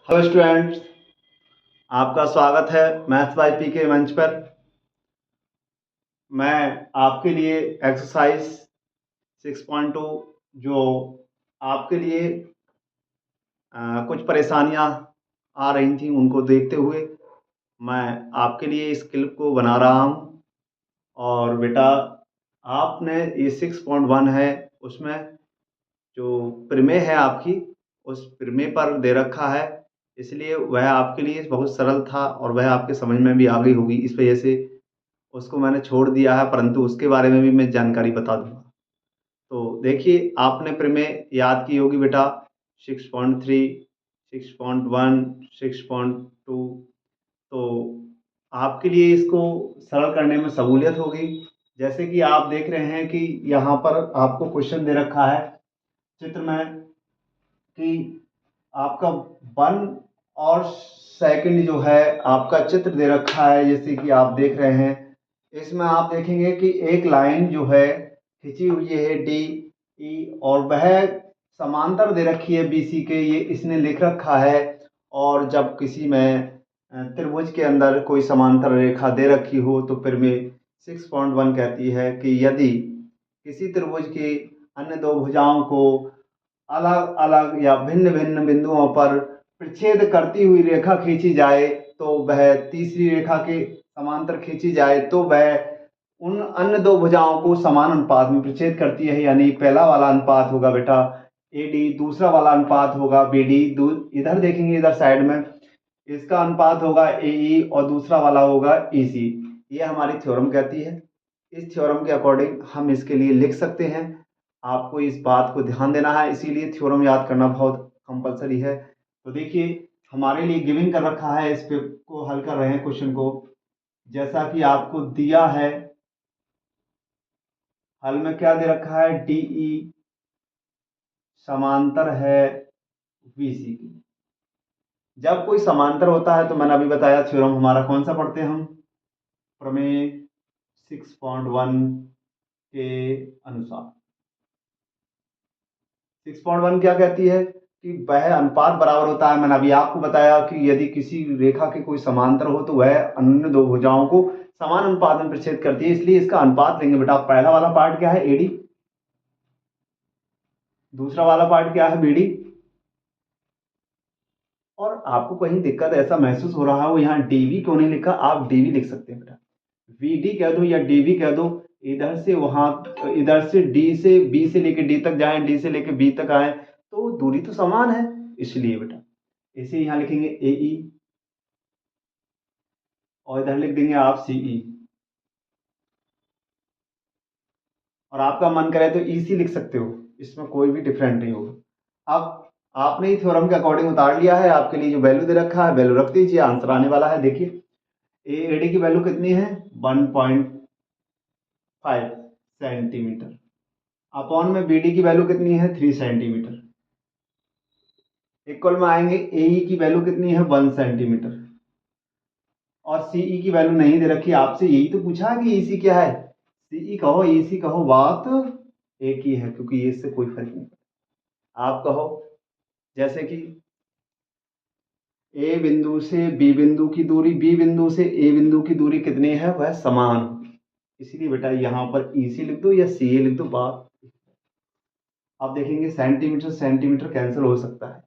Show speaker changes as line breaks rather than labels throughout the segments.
Hello students, आपका स्वागत है मैथ्स बाय पी के मंच पर। मैं आपके लिए एक्सरसाइज 6.2 जो आपके लिए कुछ परेशानियां आ रही थी उनको देखते हुए मैं आपके लिए इस क्लिप को बना रहा हूं। और बेटा, आपने ये 6.1 है, उसमें जो प्रमेय है आपकी, उस प्रमेय पर दे रखा है, इसलिए वह आपके लिए बहुत सरल था और वह आपके समझ में भी आ गई होगी। इस वजह से उसको मैंने छोड़ दिया है, परंतु उसके बारे में भी मैं जानकारी बता दूंगा। तो देखिए, आपने प्रमेय याद की होगी बेटा, 6.3, 6.1, 6.2। तो आपके लिए इसको सरल करने में सहूलियत होगी। जैसे कि आप देख रहे हैं कि यहाँ पर आपको क्वेश्चन दे रखा है चित्र में कि आपका 1 और 2 जो है आपका चित्र दे रखा है, जैसे कि आप देख रहे हैं। इसमें आप देखेंगे कि एक लाइन जो है खींची हुई है डी ई, और वह समांतर दे रखी है बीसी के, ये इसने लिख रखा है। और जब किसी में त्रिभुज के अंदर कोई समांतर रेखा दे रखी हो तो फिर में 6.1 कहती है कि यदि किसी त्रिभुज की अन्य दो भुजाओं को अलग अलग या भिन्न भिन्न बिंदुओं पर प्रच्छेद करती हुई रेखा खींची जाए, तो वह तीसरी रेखा के समांतर खींची जाए तो वह उन अन्य दो भुजाओं को समान अनुपात में प्रच्छेद करती है। यानी पहला वाला अनुपात होगा बेटा ए डी, दूसरा वाला अनुपात होगा बी डी। इधर देखेंगे, इधर साइड में इसका अनुपात होगा ए ई और दूसरा वाला होगा ई सी। ये हमारी थ्योरम कहती है। इस थ्योरम के अकॉर्डिंग हम इसके लिए लिख सकते हैं। आपको इस बात को ध्यान देना है, इसीलिए थ्योरम याद करना बहुत कंपलसरी है। तो देखिए, हमारे लिए गिविंग कर रखा है, इस पे को हल कर रहे हैं क्वेश्चन को, जैसा कि आपको दिया है। हल में क्या दे रखा है, डीई समांतर है बीसी की। जब कोई समांतर होता है तो मैंने अभी बताया थ्योरम हमारा कौन सा पढ़ते हैं हम, प्रमेय 6.1 के अनुसार। 6.1 क्या कहती है कि वह अनुपात बराबर होता है। मैंने अभी आपको बताया कि यदि किसी रेखा के कोई समांतर हो तो वह अन्य दो भुजाओं को समान अनुपात में प्रच्छेद करती है, इसलिए इसका अनुपात लेंगे बेटा। पहला वाला पार्ट क्या है, एडी, दूसरा वाला पार्ट क्या है, बीडी। और आपको कहीं दिक्कत ऐसा महसूस हो रहा हो, यहाँ डीवी क्यों नहीं लिखा, आप डीवी लिख सकते हैं बेटा, वीडी कह दो या डीवी कह दो। इधर से वहां, इधर से डी से बी से लेके डी तक जाएं, डी से लेके बी तक आए, तो दूरी तो समान है, इसलिए बेटा इसे यहां लिखेंगे ए ई, और इधर लिख देंगे आप सीई। और आपका मन करे तो ईसी लिख सकते हो, इसमें कोई भी डिफरेंट नहीं होगा। अब आपने ही थ्योरम के अकॉर्डिंग उतार लिया है, आपके लिए जो वैल्यू दे रखा है वैल्यू रख दीजिए, आंसर आने वाला है। देखिए, ए डी की वैल्यू कितनी है, 1.5 सेंटीमीटर, अपॉन में बीडी की वैल्यू कितनी है, 3 सेंटीमीटर, इक्वल में आएंगे एई की वैल्यू कितनी है, 1 सेंटीमीटर। और सीई की वैल्यू नहीं दे रखी, आपसे यही तो पूछा है कि ईसी क्या है, सीई कहो ईसी कहो, बात एक ही है, क्योंकि इससे कोई फर्क नहीं पड़ता। आप कहो जैसे कि ए बिंदु से बी बिंदु की दूरी, बी बिंदु से ए बिंदु की दूरी कितनी है, वह समान, इसलिए बेटा यहां पर ईसी लिख दो या सी लिख दो, बात। आप देखेंगे सेंटीमीटर सेंटीमीटर कैंसिल हो सकता है,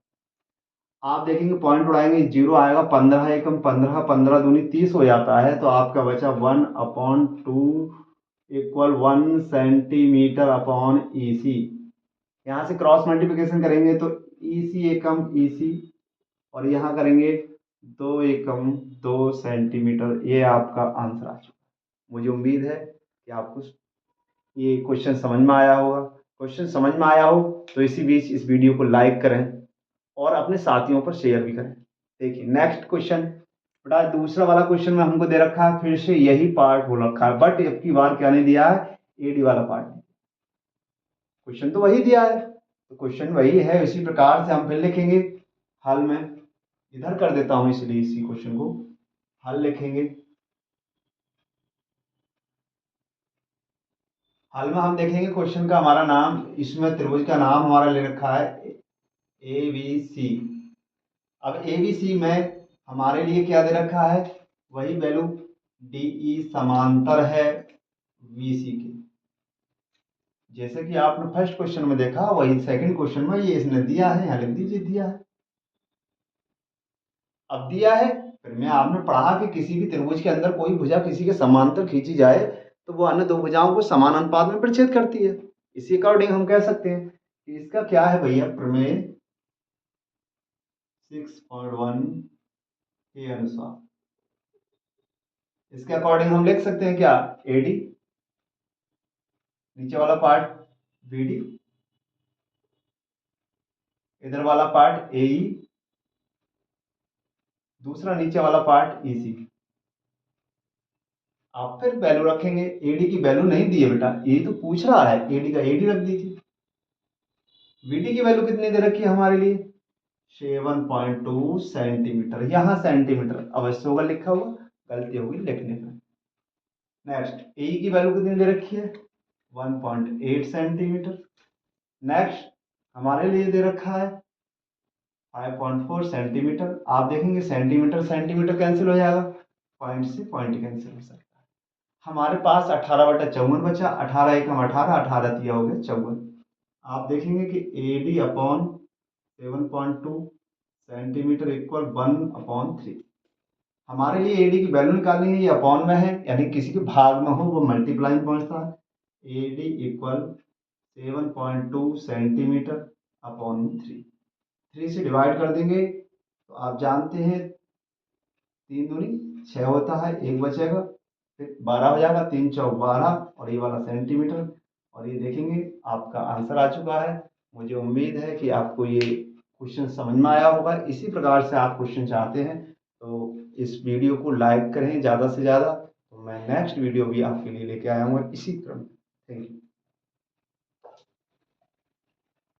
आप देखेंगे पॉइंट उड़ाएंगे, जीरो आएगा, 15 एकम 15, 15 दूनी 30 हो जाता है, तो आपका बचा 1/2 इक्वल 1 सेंटीमीटर अपॉन ई सी। यहाँ से क्रॉस मल्टीप्लिकेशन करेंगे तो ई सी एकम ई सी, और यहाँ करेंगे 2 एकम 2 सेंटीमीटर। ये आपका आंसर आ चुका है। मुझे उम्मीद है कि आपको ये क्वेश्चन समझ में आया होगा। क्वेश्चन समझ में आया हो तो इसी बीच इस वीडियो को लाइक करें और अपने साथियों पर शेयर भी करें। देखिए नेक्स्ट क्वेश्चन, बेटा दूसरा वाला क्वेश्चन में हमको दे रखा है, फिर से यही पार्ट हो रखा है, बट अब की बार क्या नहीं दिया है, एडी वाला पार्ट। क्वेश्चन तो वही दिया है, तो क्वेश्चन वही है, इसी प्रकार से हम फिर लिखेंगे। हल में इधर कर देता हूं, इसलिए इसी क्वेश्चन को हल लिखेंगे। हल में हम देखेंगे क्वेश्चन का हमारा नाम, इसमें त्रिभुज का नाम हमारा ले रखा है ए बी सी। अब ABC में हमारे लिए क्या दे रखा है, वही वैल्यू DE समांतर है BC के। जैसे कि आपने फर्स्ट क्वेश्चन में देखा वही सेकंड क्वेश्चन में ये इसने दिया है, यहाँ लिख दीजिए दिया है। अब दिया है फिर में आपने पढ़ा कि किसी भी त्रिभुज के अंदर कोई भुजा किसी के समांतर खींची जाए तो वो अन्य दो भुजाओं को समान अनुपात में प्रतिच्छेद करती है। इसी अकॉर्डिंग हम कह सकते हैं कि इसका क्या है भैया, प्रमेय 6.1 के अनुसार इसके अकॉर्डिंग हम लिख सकते हैं क्या, AD नीचे वाला पार्ट BD, इधर वाला पार्ट AE, दूसरा नीचे वाला पार्ट EC। आप फिर वैल्यू रखेंगे, AD की वैल्यू नहीं दी है बेटा, ये तो पूछ रहा है, AD का AD रख दीजिए। BD की वैल्यू कितनी दे रखी है हमारे लिए, 7.2 सेंटीमीटर, यहाँ सेंटीमीटर अवश्य होगा लिखा हुआ, गलती होगी लिखने में। नेक्स्ट AE की वैल्यू कितनी दे रखी है, 1.8 सेंटीमीटर। नेक्स्ट हमारे लिए दे रखा है 5.4 सेंटीमीटर। आप देखेंगे सेंटीमीटर सेंटीमीटर कैंसिल हो जाएगा, पॉइंट से पॉइंट कैंसिल हो सकता है। हमारे पास 18/54 बचा, 18 एकम 18, 18 दिया हो गया 54। आप देखेंगे कि AD अपॉन 7.2 सेंटीमीटर इक्वल 1/3। हमारे लिए AD की वैल्यू निकालनी है, ये अपॉन में है यानी किसी के भाग में हो वो मल्टीप्लाई में पहुंचता है। AD इक्वल 7.2 सेंटीमीटर अपॉन 3 से डिवाइड कर देंगे तो आप जानते हैं 3 दूनी 6 होता है, 1 बचेगा, फिर 12 हो जाएगा, 3 चौक 12 और ये वाला सेंटीमीटर। और ये देखेंगे आपका आंसर आ चुका है। मुझे उम्मीद है कि आपको ये क्वेश्चन समझ में आया होगा। इसी प्रकार से आप क्वेश्चन चाहते हैं तो इस वीडियो को लाइक करें ज़्यादा से ज़्यादा, तो मैं नेक्स्ट वीडियो भी आपके लिए लेके आया हूँ इसी क्रम। Thank you.